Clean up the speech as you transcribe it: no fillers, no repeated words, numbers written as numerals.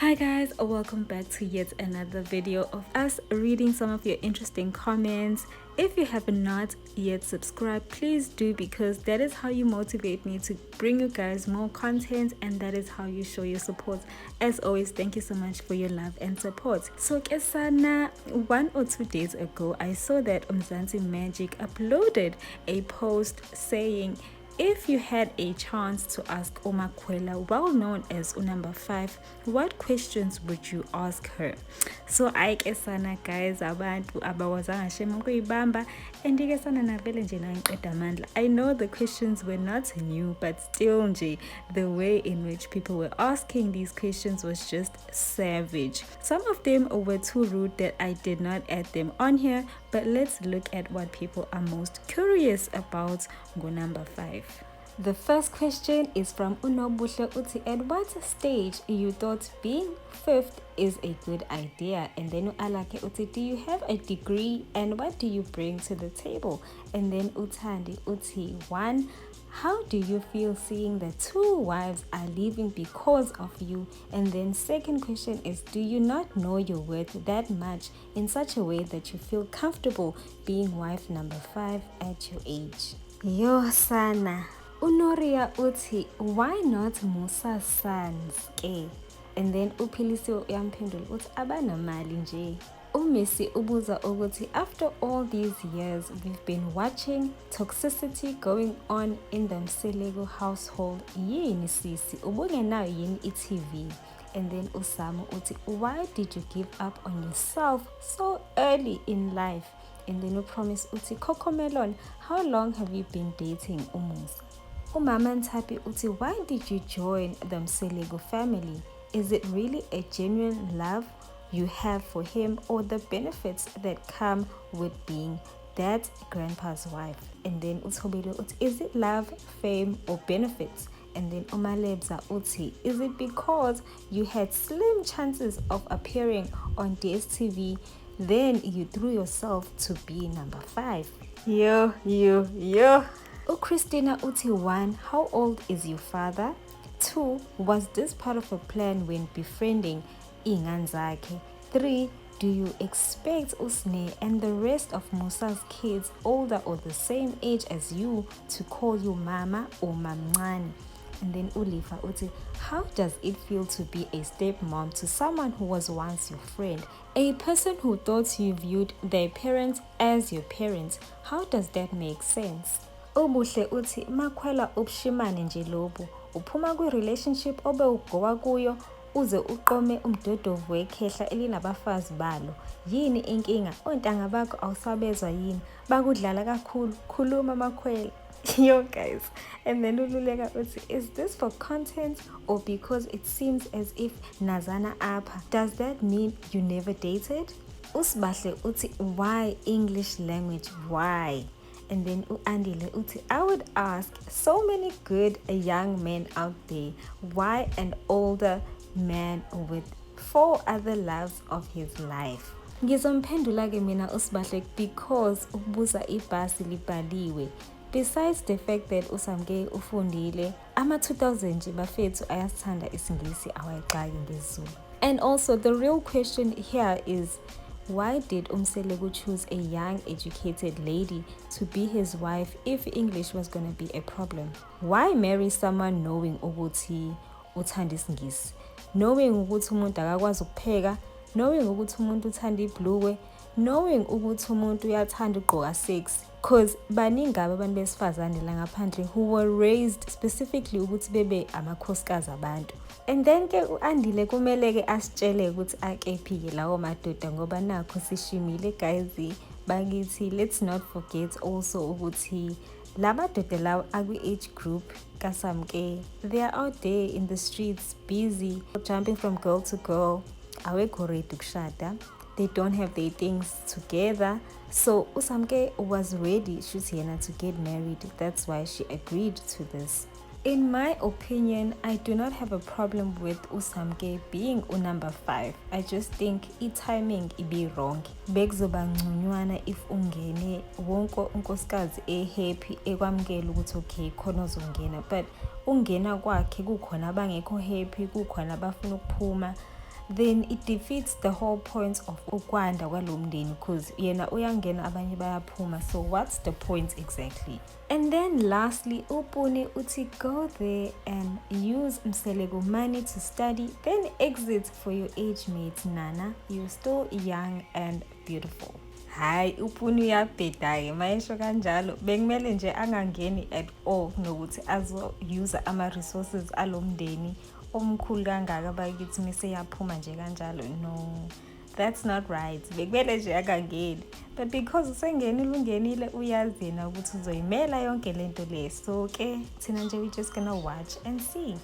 Hi guys, welcome back to yet another video of us reading some of your interesting comments. If you have not yet subscribed, please do, because that is how you motivate me to bring you guys more content, and that is how you show your support. As always, thank you so much for your love and support. So Kesana, 1 or 2 days ago, I saw that Mzansi Magic uploaded a post saying, if you had a chance to ask Umakwela, well known as Number 5, what questions would you ask her? So ayike sana guys, abantu abawazanga shema ukuyibamba and ike sana navele nje nayiqeda amandla. I know the questions were not new, but still nje the way in which people were asking these questions was just savage. Some of them were too rude that I did not add them on here, but let's look at what people are most curious about Number 5. The first question is from Unobuhle Uti. At what stage you thought being fifth is a good idea? And then Alake Uti, do you have a degree and what do you bring to the table? And then Utandi Uti, 1, how do you feel seeing that 2 wives are leaving because of you? And then second question is, do you not know your worth that much in such a way that you feel comfortable being wife number 5 at your age? Yo sana. Unoria Uti, why not Musa sons ke? And then Upilisiwe uyamphendula uthi abanamali nje. Umisi ubuza ukuthi, after all these years we've been watching toxicity going on in the Mseleko household, yini sisi ubungenayo yini i-TV? And then Usamu uthi, why did you give up on yourself so early in life? And then Upromise uthi, Cocomelon, how long have you been dating Umusa? Umama Ntapi uti, why did you join the Mseleko family? Is it really a genuine love you have for him, or the benefits that come with being that grandpa's wife? And then Utobelo uti, is it love, fame, or benefits? And then Umalebza uti, is it because you had slim chances of appearing on DSTV, then you threw yourself to be number 5? Yo. Christina uti, 1, how old is your father? 2, was this part of a plan when befriending Inganzake? 3, do you expect Usne and the rest of Musa's kids, older or the same age as you, to call you mama or mamncane? And then Ulifa uti, how does it feel to be a stepmom to someone who was once your friend, a person who thought you viewed their parents as your parents? How does that make sense? Ubuhle uti, Makwela ubushimane nje lobu, uphuma kwi-relationship obe ugowa kuyo uze uqome umdodovu wekhehla elinabafazi balo. Yini inkinga? Ontanga bakho awusabezwa yini? Bakudlala kakhulu, khuluma Makwela. Yo guys. And then Ululeka uti, is this for content or because it seems as if Nazana apha? Does that mean you never dated? Usbahle uti, why English language? Why? And then Andile uti, I would ask so many good young men out there, why an older man with 4 other loves of his life? Ngizomphendula ke mina Usbahle because ukubuza ibhasi libhaliwe. Besides the fact that usamke ufundile, ama 2000 nje bafethu ayasithanda isingisi awayixaki ngesiZulu. And also the real question here is, why did Umseleko choose a young educated lady to be his wife if English was going to be a problem? Why marry someone knowing ukuthi uthanda isingisi, knowing ukuthi umuntu akakwazi ukupheka, knowing ukuthi umuntu uthanda ibhluwe, knowing ukuthi umuntu uyathanda ugqoka sexy? Cause baningi abantu besifazane la ngaphandle who were raised specifically ukuthi bebe amakhosikazi abantu. And then ke uAndile kumele ke asitshele ukuthi akephi ke lawo madoda, ngoba nakho sishimile guys bakithi. Let's not forget also ukuthi lamadoda lawo akwi age group kaSamke, they are out there in the streets busy jumping from girl to girl, awekho ready ukushada, they don't have their things together. So Usamke was ready to get married. That's why she agreed to this. In my opinion, I do not have a problem with Usamke being number 5. I just think timing be wrong. Bekuzoba ngconywana if ungene wonke unkosikazi happy ekwamukela ukuthi okay khona uzongena, but ungena kwakhe kukhona abangekho happy, kukhona abafuna ukuphuma. then it defeats the whole point of ukwanda kwalo mndeni, because yena uyangena abanye bayaphuma. So what's the point exactly? And then lastly, uPuni uti go there and use Mseleko money to study, then exit for your age mates. Nana, you're still young and beautiful. Hayi, uPuni uyabheda-ke mayesho kanjalo. Bekumele nje angangeni at all nokuthi azo-use ama-resources alo mndeni omkhulu kangaka bakithi mise yaphuma nje kanjalo. No, that's not right. Bekumele nje angangeni. But because usengenile ungenile uyazi yena ukuthi uzoyimela yonke lento le. So ke thina nje we just gonna watch and see.